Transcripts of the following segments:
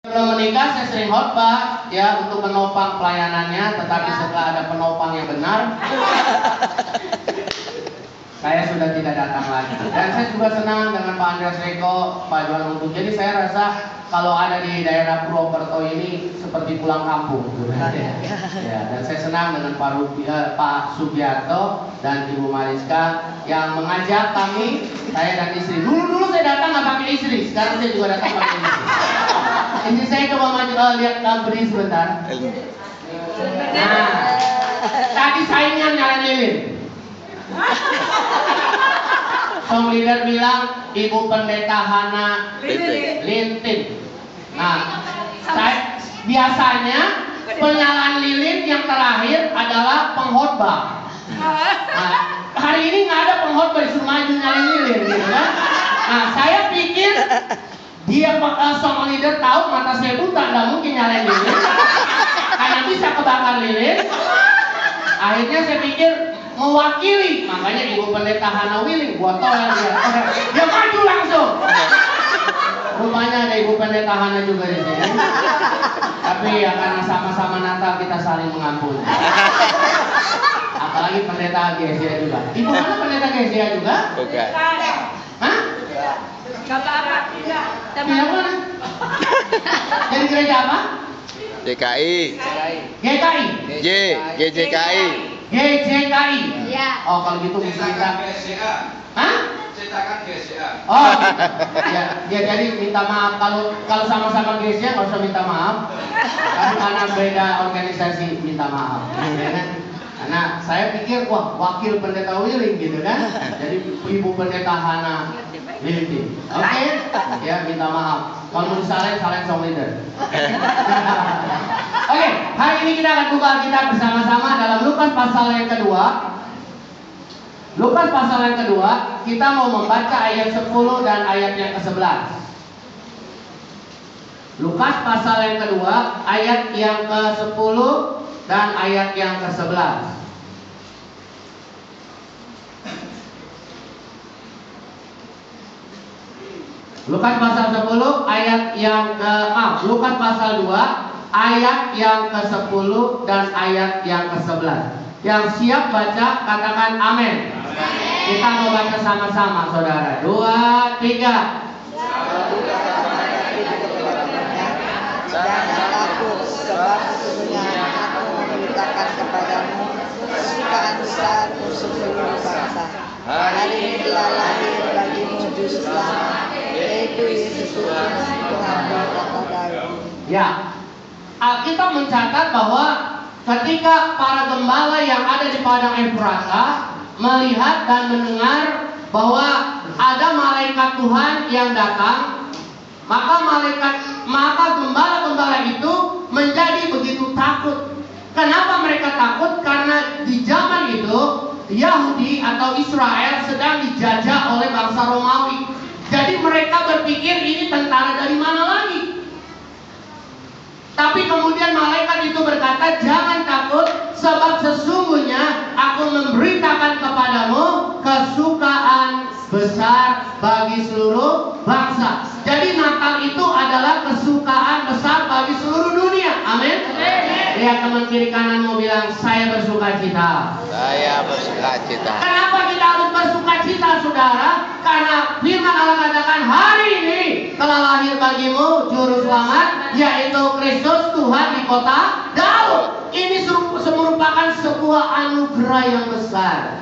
Sebelum menikah saya sering khotbah ya untuk menopang pelayanannya, tetapi setelah ada penopang yang benar, saya sudah tidak datang lagi. Dan saya juga senang dengan Pak Andreas Reko, Pak Juan Untung. Jadi saya rasa kalau ada di daerah Purwokerto ini seperti pulang kampung. Ya, dan saya senang dengan Pak Sugiarto dan Ibu Mariska yang mengajak kami, saya dan istri. Dulu saya datang nggak pakai istri, sekarang saya juga datang pakai istri. Ini saya coba maju lihat berdiri sebentar. Nah, tadi saingan nyalain lilin. Song leader bilang Ibu Pendeta Hana Lintin. Nah, biasanya penyalaan lilin yang terakhir adalah pengkhotbah. Nah, hari ini nggak ada pengkhotbah disuruh maju nyalain lilin, gitu kan? Nah, saya pikir dia song leader tahu mata saya buta, nggak mungkin nyalain lilin, karena bisa kebakar lilin. Akhirnya saya pikir mewakili, makanya Ibu Pendeta Hana Willing, gua tolong dia maju langsung. Rupanya ada Ibu Pendeta Hana juga di sini. Tapi ya karena sama-sama Natal kita saling mengampuni. Apalagi Pendeta Gesia juga. Ibu mana Pendeta Gesia juga? Bukan. Hah? Tidak. Tidak mana? Jadi gereja apa? GKI. GKI. GJKI. GJKI. Iya. Oh kalau gitu mesti kita. Hah? Cetakan GSA. Oh, ya jadi minta maaf kalau sama-sama GSA nggak usah minta maaf. Tapi karena beda organisasi minta maaf. Ya kan? Karena saya pikir wah wakil pendeta Willing gitu kan. Jadi Ibu Pendeta Hana Willing. Oke? Ya minta maaf. Kalau mau disalahin song leader. Oke, hari ini kita akan buka Alkitab bersama-sama dalam Lukas pasal yang kedua. Lukas pasal yang kedua, kita mau membaca ayat 10 dan ayat yang ke-11. Lukas pasal yang kedua, ayat yang ke-10 dan ayat yang ke-11. Lukas pasal 10 ayat yang Lukas pasal 2 ayat yang ke-10 dan ayat yang ke-11. Yang siap baca katakan amin. Kita mau baca sama-sama saudara. 2, 3. Jangan takut, sebab sesungguhnya aku memberitakan kepadamu kesukaan besar untuk seluruh bangsa. Hari ini telah lahir bagimu juru selamat, yaitu Yesus Tuhan kata Daud. Ya, Alkitab mencatat bahwa ketika para gembala yang ada di padang Efrata melihat dan mendengar bahwa ada malaikat Tuhan yang datang, maka gembala-gembala itu menjadi begitu takut. Kenapa mereka takut? Karena di zaman itu Yahudi atau Israel sedang dijajah oleh bangsa Romawi. Jadi mereka berpikir ini tentara dari mana lagi? Tapi kemudian malaikat itu berkata, jangan takut, sebab sesungguhnya aku memberitakan kepadamu kesukaan besar bagi seluruh bangsa. Jadi Natal itu adalah kesukaan besar bagi seluruh dunia. Amin. Lihat teman kiri kananmu bilang, saya bersuka cita. Saya bersuka cita. Kenapa kita harus bersuka cita, saudara? Karena firman Allah katakan hari ini telah lahir bagimu juru selamat, yaitu Kristus Tuhan di kota Daud. Ini merupakan sebuah anugerah yang besar.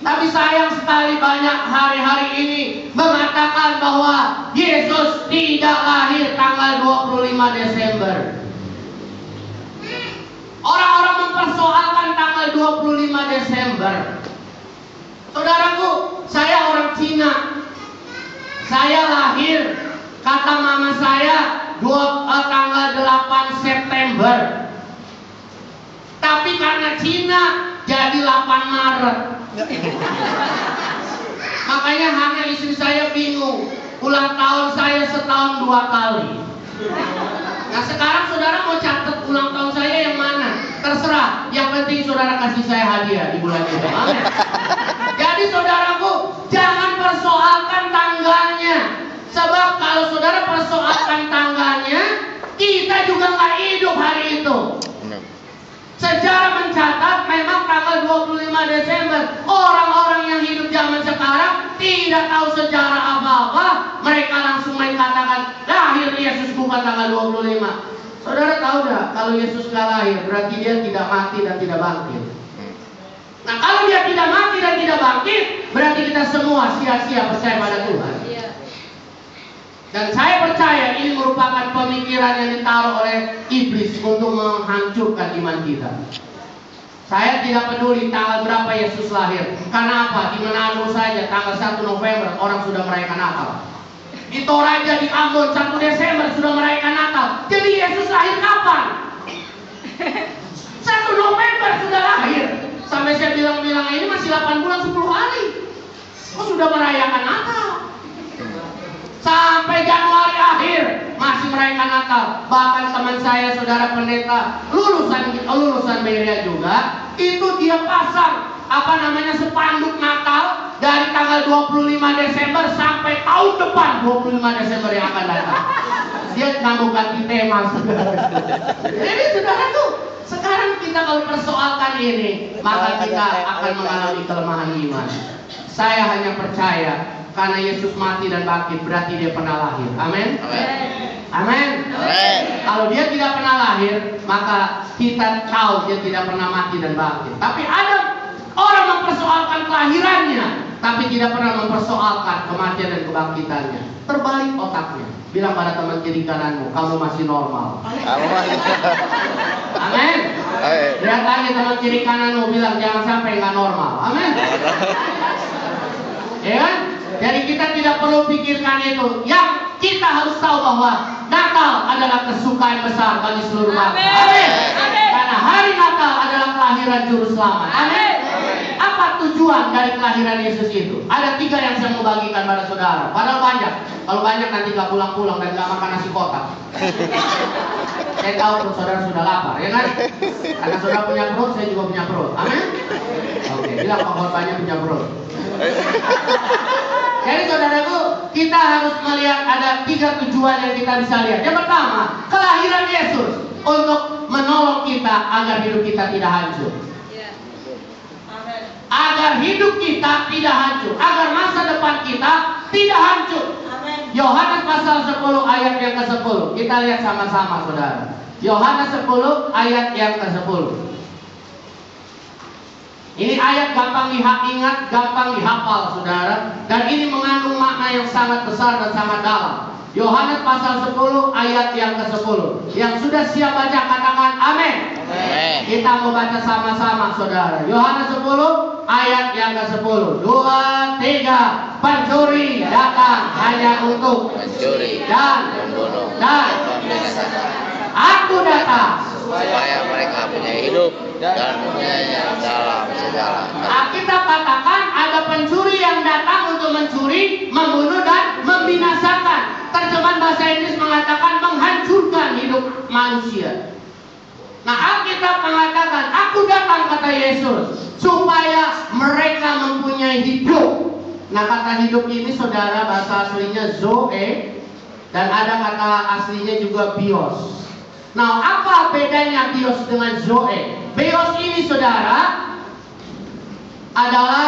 Tapi sayang sekali banyak hari-hari ini mengatakan bahwa Yesus tidak lahir tanggal 25 Desember. Orang-orang mempersoalkan tanggal 25 Desember. Saudaraku, saya orang Cina. Saya lahir, kata mama saya, tanggal 8 September. Tapi karena Cina jadi 8 Maret. Makanya hanya istri saya bingung. Ulang tahun saya setahun 2 kali. Nah sekarang saudara mau catat ulang tahun saya yang mana? Terserah. Yang penting saudara kasih saya hadiah di bulan itu. Amin. Jadi saudaraku, jangan persoalkan tanggalnya. Sebab kalau saudara persoalkan tanggalnya, Desember. Orang-orang yang hidup zaman sekarang tidak tahu sejarah apa-apa. Mereka langsung main katakan, lahir Yesus bukan tanggal 25. Saudara tahu tidak, kalau Yesus nggak lahir, berarti dia tidak mati dan tidak bangkit. Nah, kalau dia tidak mati dan tidak bangkit, berarti kita semua sia-sia percaya pada Tuhan. Dan saya percaya ini merupakan pemikiran yang ditaruh oleh iblis untuk menghancurkan iman kita. Saya tidak peduli tanggal berapa Yesus lahir. Karena apa? Di Manado saja tanggal 1 November orang sudah merayakan Natal. Di Toraja, di Ambon 1 Desember sudah merayakan Natal. Jadi Yesus lahir kapan? 1 November sudah lahir. Sampai saya bilang ini masih 8 bulan 10 hari. Kok sudah merayakan Natal? Sampai Januari akhir masih merayakan Natal. Bahkan teman saya, saudara pendeta lulusan Berea juga, itu dia pasang spanduk Natal dari tanggal 25 Desember sampai tahun depan 25 Desember yang akan datang. Dia nggak ganti tema, saudara. Jadi saudara tuh, sekarang kita kalau persoalkan ini, maka kita akan mengalami kelemahan iman. Saya hanya percaya karena Yesus mati dan bangkit, berarti dia pernah lahir. Amin. Amin. Kalau dia tidak pernah lahir, maka kita tahu dia tidak pernah mati dan bangkit. Tapi ada orang mempersoalkan kelahirannya, tapi tidak pernah mempersoalkan kematian dan kebangkitannya. Terbalik otaknya. Bilang pada teman kiri kananmu, kamu masih normal. Amin. Lihat lagi teman kiri kananmu, bilang jangan sampai nggak normal. Amin. Ya kan? Jadi kita tidak perlu pikirkan itu. Yang kita harus tahu bahwa Natal adalah kesukaan besar bagi seluruh bangsa. Amin. Karena hari Natal adalah kelahiran Juru Selamat. Amin. Apa tujuan dari kelahiran Yesus itu? Ada 3 yang saya mau bagikan pada saudara. Padahal banyak. Kalau banyak nanti gak pulang-pulang dan gak makan nasi kotak. Saya tahu perut saudara sudah lapar, ya kan? Karena saudara punya perut, saya juga punya perut. Amin. Oke, bilang pengorbannya punya perut. Jadi saudaraku, kita harus melihat ada 3 tujuan yang kita bisa lihat. Yang pertama, kelahiran Yesus untuk menolong kita agar hidup kita tidak hancur. Agar hidup kita tidak hancur, agar masa depan kita tidak hancur. Yohanes pasal 10 ayat yang ke-10. Kita lihat sama-sama saudara. Yohanes 10 ayat yang ke-10. Ini ayat gampang diingat, gampang dihafal saudara. Dan ini mengandung makna yang sangat besar dan sangat dalam. Yohanes pasal 10 ayat yang ke-10. Yang sudah siap baca katakan amin. Kita mau baca sama-sama saudara. Yohanes 10 ayat yang ke-10. 2, 3. Pencuri datang hanya untuk mencuri dan membunuh dan membinasakan. Aku datang supaya mereka punya hidup dan punyanya dalam segala. Alkitab katakan ada pencuri yang datang untuk mencuri, membunuh dan membinasakan. Terjemahan bahasa Inggris mengatakan menghancurkan hidup manusia. Nah, Alkitab mengatakan aku datang, kata Yesus, supaya mereka mempunyai hidup. Nah, kata hidup ini saudara bahasa aslinya zoe, dan ada kata aslinya juga bios. Nah, apa bedanya bios dengan zoe? Bios ini saudara adalah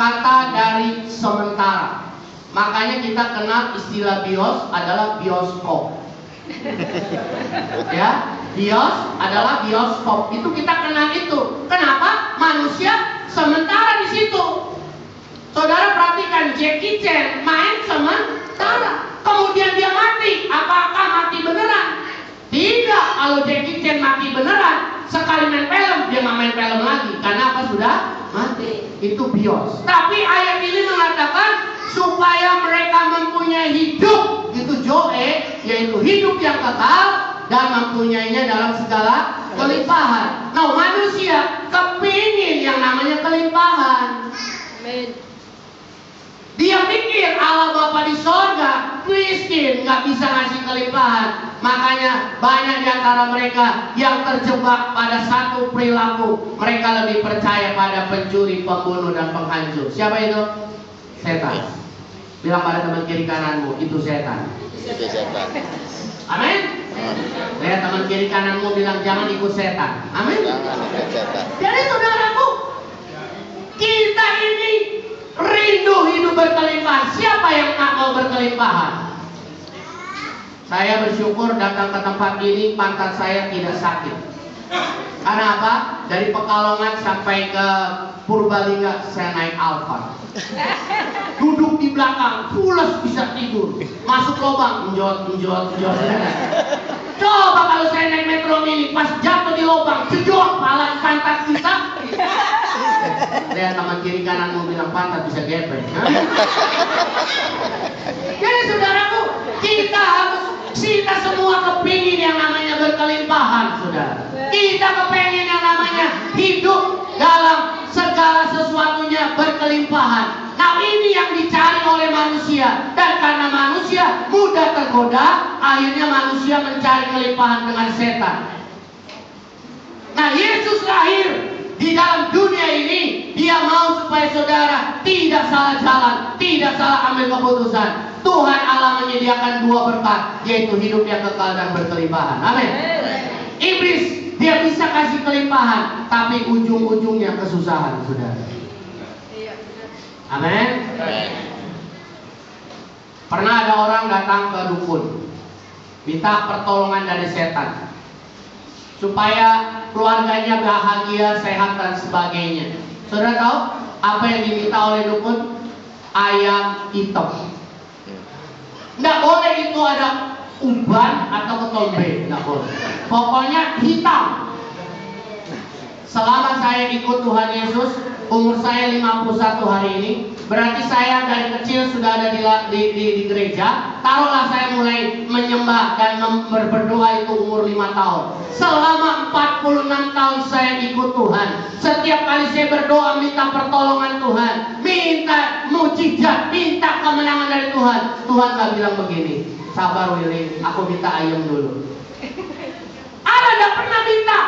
kata dari sementara. Makanya kita kenal istilah bios adalah bioskop. Ya, bios adalah bioskop. Itu kita kenal itu. Kenapa? Manusia sementara di situ. Saudara perhatikan Jackie Chan main sementara, kemudian dia mati. Apakah mati beneran? Tidak. Kalau Jackie Chan mati beneran, sekali main film dia nggak main film lagi. Karena apa? Sudah mati. Itu bios. Tapi ayat ini mengatakan supaya mereka mempunyai hidup, itu zoe, yaitu hidup yang kekal dan mempunyainya dalam segala kelimpahan. Nah, manusia kepingin yang namanya kelimpahan. Dia pikir Allah Bapa di sorga miskin, nggak bisa ngasih kelimpahan. Makanya banyak di antara mereka yang terjebak pada satu perilaku. Mereka lebih percaya pada pencuri, pembunuh, dan penghancur. Siapa itu? Setan. Bilang pada teman kiri kananmu, itu setan. Itu setan. Amin. Lihat teman kiri kananmu, bilang jangan ikut setan. Amin. Jangan ikut setan. Jadi saudaraku, rindu hidup berkelimpahan. Siapa yang tak mau berkelimpahan? Saya bersyukur datang ke tempat ini, pantat saya tidak sakit. Karena apa? Dari Pekalongan sampai ke Purbalingga saya naik Alfa. Duduk di belakang, pulas bisa tidur. Masuk lubang, menjot. Coba kalau saya naik metro mini, pas jatuh di lubang, sejok pala pantat kita. Lihat teman kiri kananmu bilang pantat bisa gepeng. Jadi saudaraku, kita semua kepingin yang namanya berkelimpahan, saudara. Kita kepingin yang namanya hidup dalam segala sesuatunya berkelimpahan. Nah, ini yang dicari oleh manusia. Dan karena manusia mudah tergoda, akhirnya manusia mencari kelimpahan dengan setan. Nah, Yesus lahir di dalam dunia ini. Dia mau supaya saudara tidak salah jalan, tidak salah ambil keputusan. Tuhan Allah menyediakan dua berkat, yaitu hidup yang kekal dan berkelimpahan. Amin. Iblis, dia bisa kasih kelimpahan, tapi ujung-ujungnya kesusahan, saudara. Amin. Pernah ada orang datang ke dukun, minta pertolongan dari setan supaya keluarganya bahagia, sehat dan sebagainya. Saudara tahu apa yang diminta oleh dukun? Ayam hitam. Nggak boleh itu ada uban atau ketombe, nggak boleh. Pokoknya hitam. Selama saya ikut Tuhan Yesus, umur saya 51 hari ini, berarti saya dari kecil sudah ada di gereja. Taruhlah saya mulai menyembah dan berdoa itu umur 5 tahun. Selama 46 tahun saya ikut Tuhan. Setiap kali saya berdoa minta pertolongan Tuhan, minta mujizat, minta kemenangan dari Tuhan. Tuhan gak bilang begini, sabar Willy, aku minta ayam dulu. Allah gak pernah minta.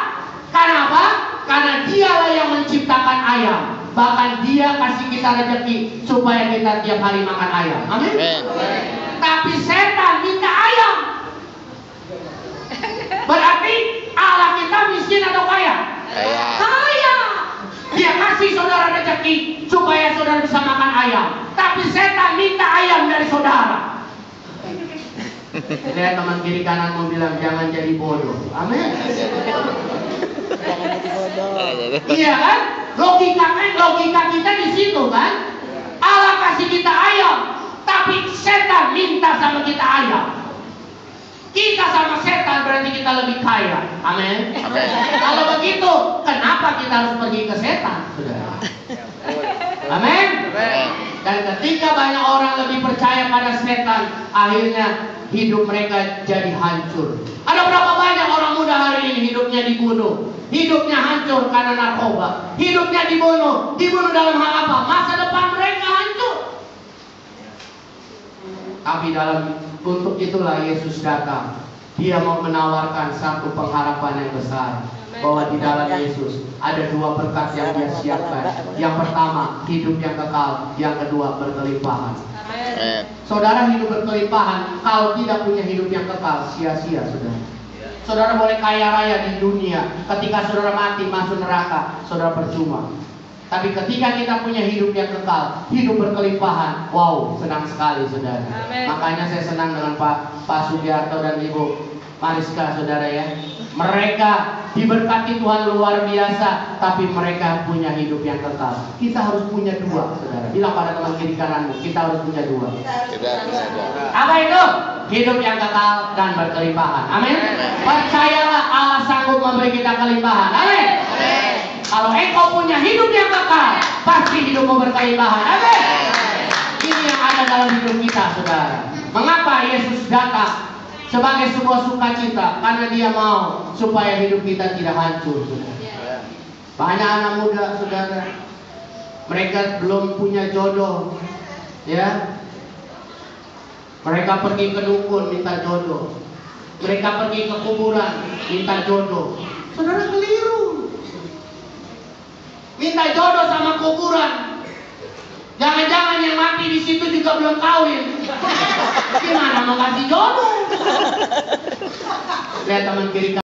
Karena apa? Karena dialah yang menciptakan ayam. Bahkan dia kasih kita rezeki supaya kita tiap hari makan ayam. Amin. Tapi setan minta ayam. Berarti Allah kita miskin atau kaya? Kaya. Dia kasih saudara rezeki supaya saudara bisa makan ayam. Tapi setan minta ayam dari saudara. Lihat teman kiri kananmu bilang jangan jadi bodoh. Amin. Jangan jadi bodoh. Iya kan? Logika kita di situ kan? Allah kasih kita ayam, tapi setan minta sama kita ayam. Kita sama setan berarti kita lebih kaya. Amin. Kalau begitu, kenapa kita harus pergi ke setan, saudara? Amin. Dan ketika banyak orang lebih percaya pada setan, akhirnya hidup mereka jadi hancur. Ada berapa banyak orang muda hari ini hidupnya dibunuh, hidupnya hancur karena narkoba, hidupnya dibunuh dalam hal apa? Masa depan mereka hancur. Tapi untuk itulah Yesus datang. Dia mau menawarkan satu pengharapan yang besar, bahwa di dalam Yesus ada dua berkat yang dia siapkan. Yang pertama, hidup yang kekal. Yang kedua, berkelimpahan. Saudara hidup berkelimpahan, kalau tidak punya hidup yang kekal, sia-sia saudara. Saudara boleh kaya raya di dunia, ketika saudara mati masuk neraka, saudara percuma. Tapi ketika kita punya hidup yang kekal, hidup berkelimpahan, wow, senang sekali saudara. Makanya saya senang dengan Pak Sugiarto dan Ibu Mariska, saudara ya. Mereka diberkati Tuhan luar biasa, tapi mereka punya hidup yang kekal. Kita harus punya dua, saudara. Bilang pada teman kiri kananmu, kita harus punya dua. Apa itu? Hidup yang kekal dan berkelimpahan. Amin. Percayalah Allah sanggup memberi kita kelimpahan. Amin. Kalau engkau punya hidup yang kekal, pasti hidupmu berkelimpahan. Amin. Ini yang ada dalam hidup kita, saudara. Mengapa Yesus datang? Sebagai sebuah sukacita, karena dia mau supaya hidup kita tidak hancur, saudara. Banyak anak muda, saudara, mereka belum punya jodoh, ya. Mereka pergi ke dukun minta jodoh, mereka pergi ke kuburan minta jodoh. Saudara keliru. Minta jodoh sama kuburan, jangan-jangan yang mati di situ juga belum kawin. Gimana mau kasih jodoh? Lihat teman kiri